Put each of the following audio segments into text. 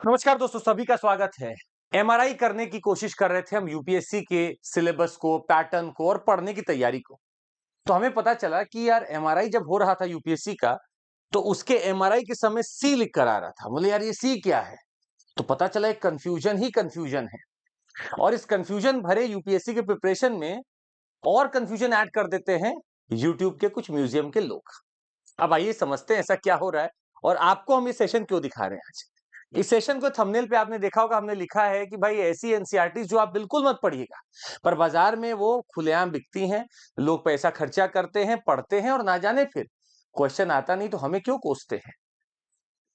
नमस्कार दोस्तों, सभी का स्वागत है। एमआरआई करने की कोशिश कर रहे थे हम यूपीएससी के सिलेबस को, पैटर्न को और पढ़ने की तैयारी को। तो हमें पता चला कि यार एमआरआई जब हो रहा था यूपीएससी का, तो उसके एमआरआई के समय सी लिख कर आ रहा था। बोले यार ये सी क्या है? तो पता चला एक कंफ्यूजन ही कंफ्यूजन है। और इस कंफ्यूजन भरे यूपीएससी के प्रिपरेशन में और कंफ्यूजन ऐड कर देते हैं यूट्यूब के कुछ म्यूजियम के लोग। अब आइए समझते हैं ऐसा क्या हो रहा है और आपको हम ये सेशन क्यों दिखा रहे हैं आज। इस सेशन को थंबनेल पे आपने देखा होगा, हमने लिखा है कि भाई ऐसी एनसीईआरटी जो आप बिल्कुल मत पढ़िएगा, पर बाजार में वो खुलेआम बिकती हैं, लोग पैसा खर्चा करते हैं, पढ़ते हैं और ना जाने फिर क्वेश्चन आता नहीं तो हमें क्यों कोसते हैं।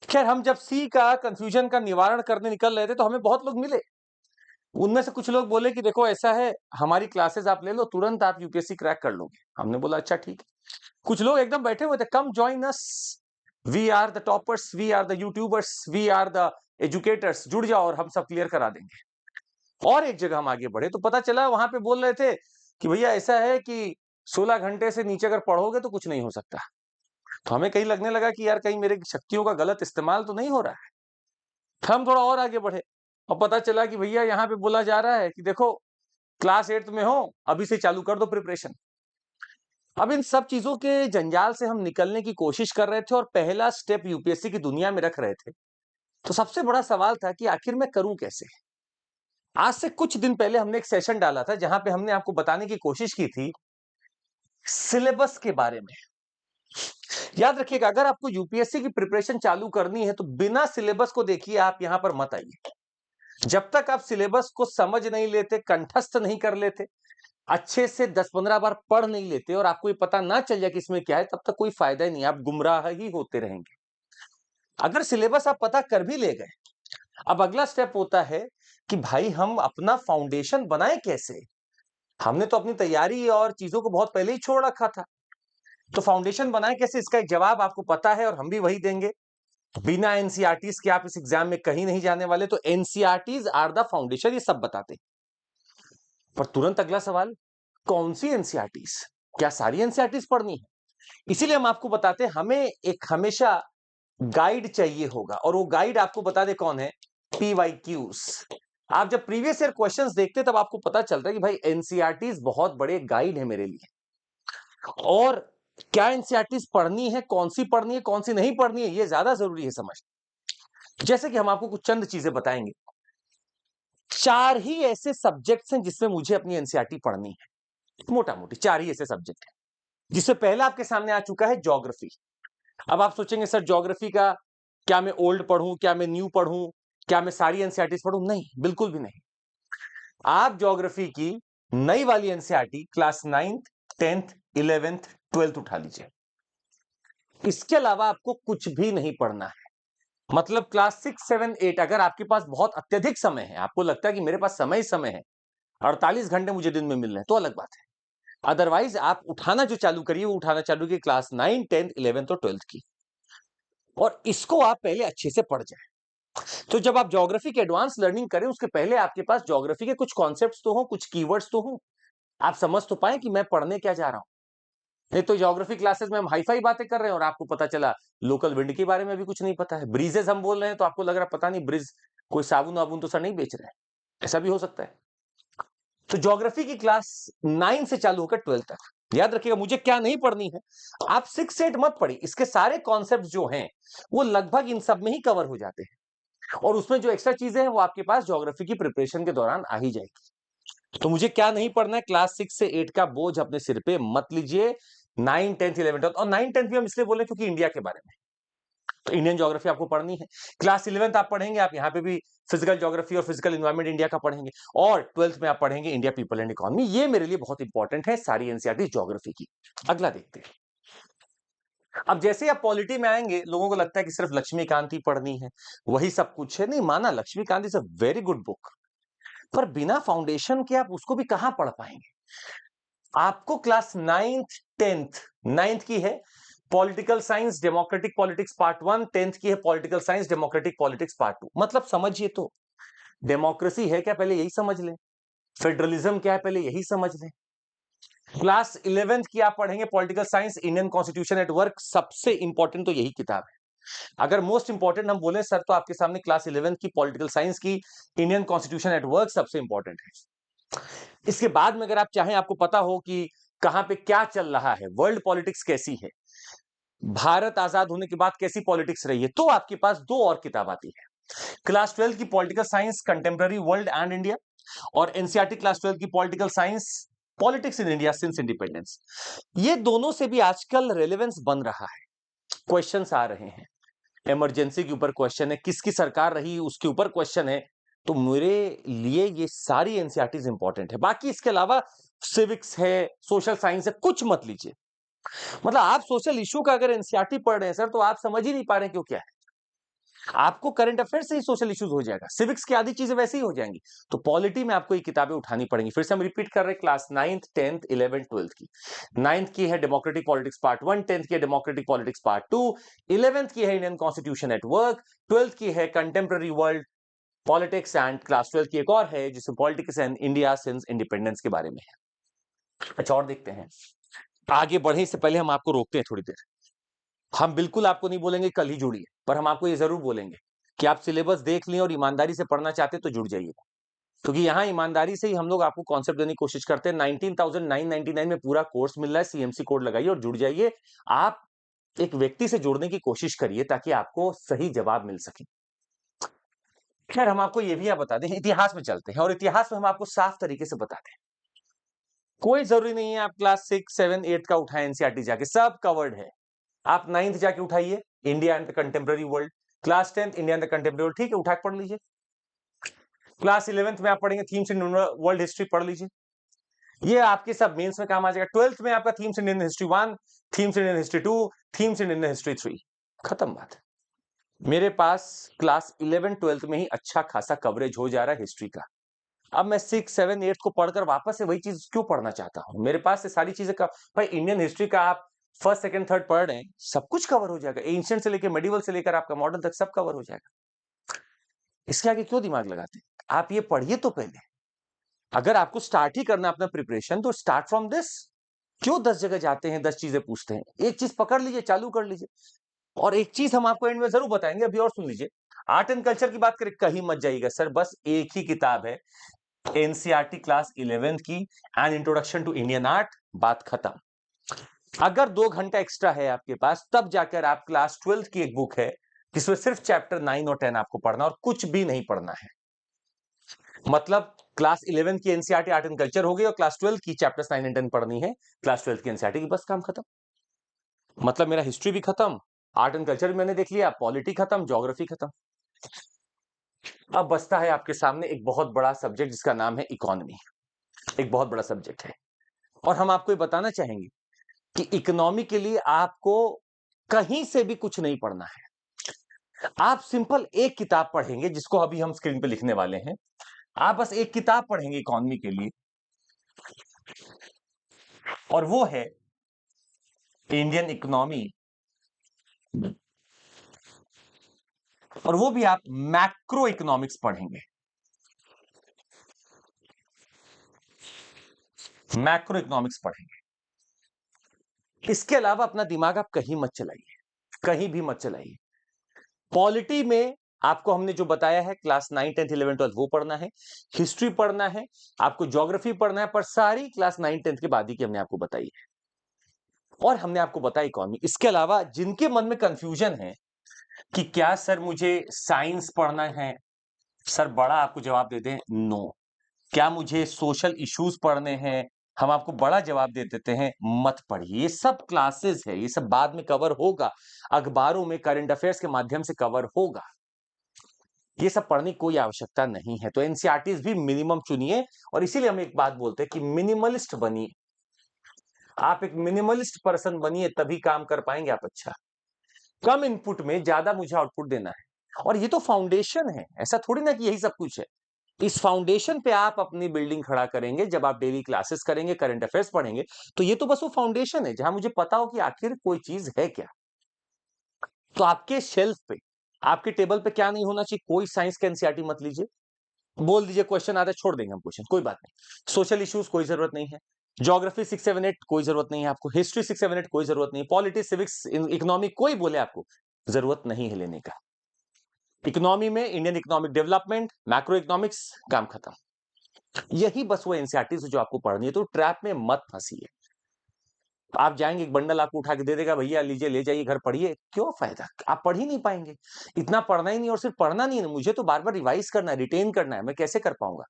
खैर, हम जब सी का कंफ्यूजन का निवारण करने निकल रहे थे तो हमें बहुत लोग मिले। उनमें से कुछ लोग बोले कि देखो ऐसा है, हमारी क्लासेस आप ले लो, तुरंत आप यूपीएससी क्रैक कर लोगे। हमने बोला अच्छा ठीक है। कुछ लोग एकदम बैठे हुए थे, come join us, we are the toppers, we are the YouTubers, we are the educators, जुड़ जाओ और हम सब क्लियर करा देंगे। और एक जगह हम आगे बढ़े तो पता चला वहां पे बोल रहे थे कि भैया ऐसा है कि 16 घंटे से नीचे अगर पढ़ोगे तो कुछ नहीं हो सकता। तो हमें कहीं लगने लगा कि यार कहीं मेरे शक्तियों का गलत इस्तेमाल तो नहीं हो रहा है। हम थोड़ा और आगे बढ़े और पता चला कि भैया यहाँ पे बोला जा रहा है कि देखो क्लास 8th में हो, अभी से चालू कर दो प्रिपरेशन। अब इन सब चीजों के जंजाल से हम निकलने की कोशिश कर रहे थे और पहला स्टेप यूपीएससी की दुनिया में रख रहे थे। तो सबसे बड़ा सवाल था कि आखिर मैं करूं कैसे। आज से कुछ दिन पहले हमने एक सेशन डाला था जहां पे हमने आपको बताने की कोशिश की थी सिलेबस के बारे में। याद रखिएगा, अगर आपको यूपीएससी की प्रिपरेशन चालू करनी है तो बिना सिलेबस को देखिए आप यहां पर मत आइए। जब तक आप सिलेबस को समझ नहीं लेते, कंठस्थ नहीं कर लेते, अच्छे से 10-15 बार पढ़ नहीं लेते और आपको ये पता ना चल जाए कि इसमें क्या है, तब तक कोई फायदा ही नहीं, आप गुमराह ही होते रहेंगे। अगर सिलेबस आप पता कर भी ले गए, अब अगला स्टेप होता है कि भाई हम अपना फाउंडेशन बनाए कैसे। हमने तो अपनी तैयारी और चीजों को बहुत पहले ही छोड़ रखा था। तो फाउंडेशन बनाए कैसे, इसका एक जवाब आपको पता है और हम भी वही देंगे। बिना एनसीईआरटीज के आप इस एग्जाम में कहीं नहीं जाने वाले, तो एनसीईआरटीज आर द फाउंडेशन, ये सब बताते हैं। पर तुरंत अगला सवाल, कौन सी एनसीईआरटीज? क्या सारी एनसीईआरटीज पढ़नी है? इसीलिए हम आपको बताते हैं हमें एक हमेशा गाइड चाहिए होगा, और वो गाइड आपको बता दे कौन है, पीवाईक्यूज। आप जब प्रीवियस ईयर क्वेश्चंस देखते तब आपको पता चलता है कि भाई एनसीईआरटीज बहुत बड़े गाइड है मेरे लिए। और क्या एनसीईआरटीज पढ़नी है, कौन सी पढ़नी है, कौन सी नहीं पढ़नी है, ये ज्यादा जरूरी है समझ। जैसे कि हम आपको कुछ चंद चीजें बताएंगे। चार ही ऐसे सब्जेक्ट्स हैं जिसमें मुझे अपनी एनसीईआरटी पढ़नी है, मोटा मोटी चार ही ऐसे सब्जेक्ट हैं, जिससे पहला आपके सामने आ चुका है ज्योग्राफी। अब आप सोचेंगे सर ज्योग्राफी का क्या मैं ओल्ड पढ़ूं, क्या मैं न्यू पढ़ूं, क्या मैं सारी एनसीईआरटी पढ़ूं? नहीं, बिल्कुल भी नहीं। आप ज्योग्राफी की नई वाली NCERT class 9th 10th 11th 12th उठा लीजिए। इसके अलावा आपको कुछ भी नहीं पढ़ना है। मतलब क्लास 6 7 8 अगर आपके पास बहुत अत्यधिक समय है, आपको लगता है कि मेरे पास समय ही समय है, 48 घंटे मुझे दिन में मिल रहे हैं, तो अलग बात है। अदरवाइज आप उठाना जो चालू करिए वो उठाना चालू करिए क्लास 9 10th 11th और 12th की, और इसको आप पहले अच्छे से पढ़ जाए। तो जब आप ज्योग्राफी की एडवांस लर्निंग करें उसके पहले आपके पास ज्योग्राफी के कुछ कॉन्सेप्ट्स तो हो, कुछ कीवर्ड्स तो हो, आप समझ तो पाए कि मैं पढ़ने क्या जा रहा हूं। नहीं तो ज्योग्राफी क्लासेस में हम हाईफाई बातें कर रहे हैं और आपको पता चला लोकल विंड के बारे में भी कुछ नहीं पता है, ब्रीजेस हम बोल रहे हैं तो आपको लग रहा है पता नहीं ब्रिज कोई साबुन वाबुन तो सर नहीं बेच रहे हैं, ऐसा भी हो सकता है। तो ज्योग्राफी की क्लास 9 से चालू होकर 12 तक याद रखिएगा मुझे क्या नहीं पढ़नी है। आप 6 8 मत पढ़िए, इसके सारे कॉन्सेप्ट जो हैं वो लगभग इन सब में ही कवर हो जाते हैं, और उसमें जो एक्स्ट्रा चीजें हैं वो आपके पास ज्योग्राफी की प्रिपरेशन के दौरान आ ही जाएगी। तो मुझे क्या नहीं पढ़ना है, क्लास 6 से 8 का बोझ अपने सिर पे मत लीजिए। 9 10th 11th, और 9 10th भी हम इसलिए बोले क्योंकि इंडिया के बारे में, तो इंडियन ज्योग्राफी आपको पढ़नी है। क्लास 11th आप पढ़ेंगे, आप यहाँ पे भी फिजिकल ज्योग्राफी और फिजिकल इन्वायरमेंट इंडिया का पढ़ेंगे, और 12th में आप पढ़ेंगे इंडिया पीपल एंड इकोनॉमी। ये मेरे लिए बहुत इंपॉर्टेंट है सारी एनसीईआरटी ज्योग्राफी की। अगला देखते हैं। अब जैसे आप पॉलिटी में आएंगे, लोगों को लगता है कि सिर्फ लक्ष्मीकांत ही पढ़नी है, वही सब कुछ है। नहीं, माना Laxmikanth is a very good book, पर बिना फाउंडेशन के आप उसको भी कहां पढ़ पाएंगे। आपको क्लास 9th 10th, 9th की है political science democratic politics part 1, 10th की है political science democratic politics part 2। मतलब समझिए तो, डेमोक्रेसी है क्या पहले यही समझ लें, फेडरलिज्म क्या है पहले यही समझ लें। क्लास 11th की आप पढ़ेंगे political science Indian constitution at work, सबसे इंपॉर्टेंट तो यही किताब है। अगर मोस्ट इंपॉर्टेंट हम बोले सर, तो आपके सामने क्लास 11 की पॉलिटिकल साइंस की इंडियन कॉन्स्टिट्यूशन एट वर्क सबसे इंपॉर्टेंट है। इसके बाद में अगर आप चाहें, आपको पता हो कि कहां पे क्या चल रहा है, वर्ल्ड पॉलिटिक्स कैसी है, भारत आजाद होने के बाद कैसी पॉलिटिक्स रही है, तो आपके पास दो और किताब आती है, क्लास 12 की political science contemporary world and India, और एनसीईआरटी क्लास 12 की political science politics in India since independence. ये दोनों से भी आजकल रेलेवेंस बन रहा है, क्वेश्चंस आ रहे हैं, इमरजेंसी के ऊपर क्वेश्चन है, किसकी सरकार रही उसके ऊपर क्वेश्चन है। तो मेरे लिए ये सारी एनसीईआरटीज इंपॉर्टेंट है। बाकी इसके अलावा सिविक्स है, सोशल साइंस है, कुछ मत लीजिए। मतलब आप सोशल इशू का अगर एनसीईआरटी पढ़ रहे हैं सर, तो आप समझ ही नहीं पा रहे क्यों क्या है। आपको करंट अफेयर से ही सोशल इश्यूज हो जाएगा, सिविक्स की आधी चीजें वैसे ही हो जाएंगी। तो पॉलिटी में आपको ये किताबें उठानी पड़ेंगी। फिर से हम रिपीट कर रहे हैं, class 9th 10th 11th 12th की। 9th की है डेमोक्रेटिक पॉलिटिक्स पार्ट 1, 10th की है डेमोक्रेटिक पॉलिटिक्स पार्ट 2, 11th की है Indian constitution at work, 12th की है contemporary world politics, and class 12 की एक और है जिसमें politics and India since independence के बारे में है। अच्छा, और देखते हैं, आगे बढ़े इससे पहले हम आपको रोकते हैं थोड़ी देर। हम बिल्कुल आपको नहीं बोलेंगे कल ही जुड़िए, पर हम आपको ये जरूर बोलेंगे कि आप सिलेबस देख लें और ईमानदारी से पढ़ना चाहते तो जुड़ जाइए, क्योंकि यहां ईमानदारी से ही हम लोग आपको कॉन्सेप्ट देने की कोशिश करते हैं। 19,999 में पूरा कोर्स मिल रहा है, सीएमसी कोड लगाइए और जुड़ जाइए। आप एक व्यक्ति से जोड़ने की कोशिश करिए ताकि आपको सही जवाब मिल सके। खैर, हम आपको ये भी आप बता दें, इतिहास में चलते हैं, और इतिहास में हम आपको साफ तरीके से बताते हैं। कोई जरूरी नहीं है आप क्लास 6, 7, 8 का उठाएं एनसीईआरटी जाके, सब कवर्ड है। आप 9th जाके उठाइए, India and the contemporary world, class 10th India and the contemporary world, ठीक है, उठा के पढ़ लीजिए। क्लास 11th में आप पढ़ेंगे थीम्स इन वर्ल्ड हिस्ट्री, पढ़ लीजिए, ये आपके सब मेंस में काम आ जाएगा। 12th में आपका themes Indian history 1, themes Indian history 2, themes Indian history 3, खत्म बात। मेरे पास क्लास 11 12th में ही अच्छा खासा कवरेज हो जा रहा है हिस्ट्री का। अब मैं 6, 7, 8 को पढ़कर वापस से वही चीज क्यों पढ़ना चाहता हूं? मेरे पास से सारी चीजें का, भाई इंडियन हिस्ट्री का आप फर्स्ट, सेकंड, थर्ड पढ़ रहे हैं, सब कुछ कवर हो जाएगा, एंशिएंट से लेकर मेडिवल से लेकर आपका मॉडर्न तक सब कवर हो जाएगा। इसके आगे क्यों दिमाग लगाते हैं? आप ये पढ़िए तो पहले। अगर आपको स्टार्ट ही करना अपना प्रिपरेशन, तो स्टार्ट फ्रॉम दिस। क्यों 10 जगह जाते हैं, 10 चीजें पूछते हैं? एक चीज पकड़ लीजिए, चालू कर लीजिए। और एक चीज हम आपको एंड में जरूर बताएंगे, अभी और सुन लीजिए। आर्ट एंड कल्चर की बात करें, कहीं मत जाइएगा सर, बस एक ही किताब है, एनसीईआरटी क्लास 11th की and introduction to Indian art, बात खत्म। अगर 2 घंटा एक्स्ट्रा है आपके पास, तब जाकर आप क्लास 12th की एक बुक है जिसमें सिर्फ चैप्टर 9 और 10 आपको पढ़ना और कुछ भी नहीं पढ़ना है। मतलब क्लास 11 की एनसीईआरटी आर्ट एंड कल्चर हो गई और क्लास 12 की चैप्टर्स 9 एंड 10 पढ़नी है, क्लास 12 की एनसीईआरटी की, बस काम खत्म। मतलब मेरा हिस्ट्री भी खत्म, आर्ट एंड कल्चर भी मैंने देख लिया, पॉलिटी खत्म, ज्योग्राफी खत्म। अब बचता है आपके सामने एक बहुत बड़ा सब्जेक्ट जिसका नाम है इकोनॉमी। एक बहुत बड़ा सब्जेक्ट है, और हम आपको ये बताना चाहेंगे कि इकोनॉमी के लिए आपको कहीं से भी कुछ नहीं पढ़ना है। आप सिंपल एक किताब पढ़ेंगे जिसको अभी हम स्क्रीन पे लिखने वाले हैं। आप बस एक किताब पढ़ेंगे इकोनॉमी के लिए, और वो है इंडियन इकोनॉमी, और वो भी आप मैक्रो इकोनॉमिक्स पढ़ेंगे। मैक्रो इकोनॉमिक्स पढ़ेंगे। इसके अलावा अपना दिमाग आप कहीं मत चलाइए, कहीं भी मत चलाइए। पॉलिटी में आपको हमने जो बताया है, क्लास 9, 10th 11 12 वो पढ़ना है, हिस्ट्री पढ़ना है, आपको ज्योग्राफी पढ़ना है, पर सारी क्लास 9 10th के बाद ही की हमने आपको बताई है, और हमने आपको बताया इकोनॉमी। इसके अलावा जिनके मन में कंफ्यूजन है कि क्या सर मुझे साइंस पढ़ना है, सर बड़ा आपको जवाब दे दें, नो। क्या मुझे सोशल इश्यूज पढ़ने हैं, हम आपको बड़ा जवाब दे देते हैं, मत पढ़िए। ये सब क्लासेस है, ये सब बाद में कवर होगा, अखबारों में करंट अफेयर्स के माध्यम से कवर होगा, ये सब पढ़ने की कोई आवश्यकता नहीं है। तो एनसीईआरटीज भी मिनिमम चुनिए, और इसीलिए हम एक बात बोलते हैं कि मिनिमलिस्ट बनिए। आप एक मिनिमलिस्ट पर्सन बनिए, तभी काम कर पाएंगे आप अच्छा। कम इनपुट में ज्यादा मुझे आउटपुट देना है, और ये तो फाउंडेशन है, ऐसा थोड़ी ना कि यही सब कुछ है। इस फाउंडेशन पे आप अपनी बिल्डिंग खड़ा करेंगे। जब आप डेली क्लासेस करेंगे, करंट अफेयर्स पढ़ेंगे, तो ये तो बस वो फाउंडेशन है जहां मुझे पता हो कि आखिर कोई चीज है क्या। तो आपके शेल्फ पे, आपके टेबल पे क्या नहीं होना चाहिए? कोई साइंस का एनसीईआरटी मत लीजिए, बोल दीजिए क्वेश्चन आता है, छोड़ देंगे हम क्वेश्चन, कोई बात नहीं। सोशल इश्यूज कोई जरूरत नहीं है, ज्योग्राफी 6, 7, 8 कोई जरूरत नहीं है आपको, हिस्ट्री 6, 7, 8 कोई जरूरत नहीं है, पॉलिटिक्स, सिविक्स, इकोनॉमी कोई बोले आपको, जरूरत नहीं है लेने का। इकोनॉमी में Indian economic development, macro economics, काम खत्म। यही बस वो एनसीईआरटी से जो आपको पढ़नी है, तो ट्रैप में मत फंसिए। आप जाएंगे, एक बंडल आपको उठा के दे देगा, भैया लीजिए ले जाइए घर पढ़िए, क्यों फायदा, आप पढ़ ही नहीं पाएंगे। इतना पढ़ना ही नहीं, और सिर्फ पढ़ना नहीं है, मुझे तो बार बार रिवाइज करना है, रिटेन करना है, मैं कैसे कर पाऊंगा।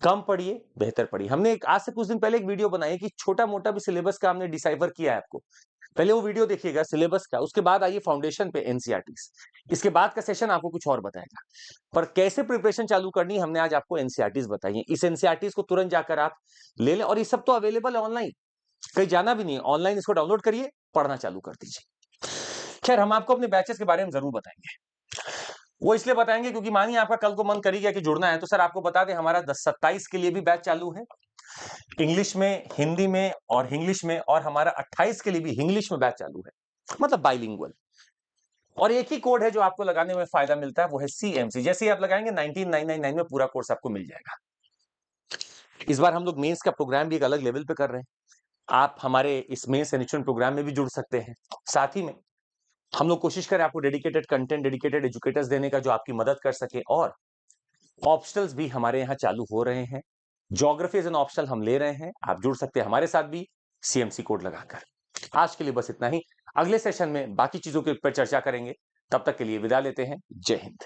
कम पढ़िए, बेहतर पढ़िए। हमने आज से कुछ दिन पहले एक वीडियो बनाई है कि छोटा मोटा भी सिलेबस का हमने डिसाइफर किया है आपको, पहले वो वीडियो देखिएगा सिलेबस का, उसके बाद आइए फाउंडेशन पे एनसीईआरटीज, इसके बाद का सेशन आपको कुछ और बताएगा। पर कैसे प्रिपरेशन चालू करनी है, हमने आज आपको एनसीईआरटीज बताई है। इस एनसीईआरटीज को तुरंत जाकर आप ले लें, और ये सब तो अवेलेबल है ऑनलाइन, कहीं जाना भी नहीं है, ऑनलाइन इसको डाउनलोड करिए, पढ़ना चालू कर दीजिए। खैर, हम आपको अपने बैचेस के बारे में जरूर बताएंगे। वो इसलिए बताएंगे क्योंकि मानिए आपका कल को मन करी गया कि जुड़ना है, तो सर आपको बता दें, हमारा 10-27 के लिए भी बैच चालू है, इंग्लिश में, हिंदी में और इंग्लिश में, और हमारा 28 के लिए भी इंग्लिश में बैच चालू है, मतलब बाइलिंगुअल। और एक ही कोड है जो आपको लगाने में फायदा मिलता है, वो है CMC। जैसे ही आप लगाएंगे 19999 में पूरा कोर्स आपको मिल जाएगा। इस बार हम लोग मेंस का प्रोग्राम भी एक अलग लेवल पे कर रहे हैं, आप हमारे इस मेंस एनिमेशन प्रोग्राम में भी जुड़ सकते हैं। साथ ही में हम लोग कोशिश करें आपको डेडिकेटेड कंटेंट, डेडिकेटेड एजुकेटर्स देने का जो आपकी मदद कर सके, और ऑप्शनल्स भी हमारे यहाँ चालू हो रहे हैं। ज्योग्राफी एज एन ऑप्शनल हम ले रहे हैं, आप जुड़ सकते हैं हमारे साथ भी CMC कोड लगाकर। आज के लिए बस इतना ही, अगले सेशन में बाकी चीजों के ऊपर चर्चा करेंगे। तब तक के लिए विदा लेते हैं, जय हिंद।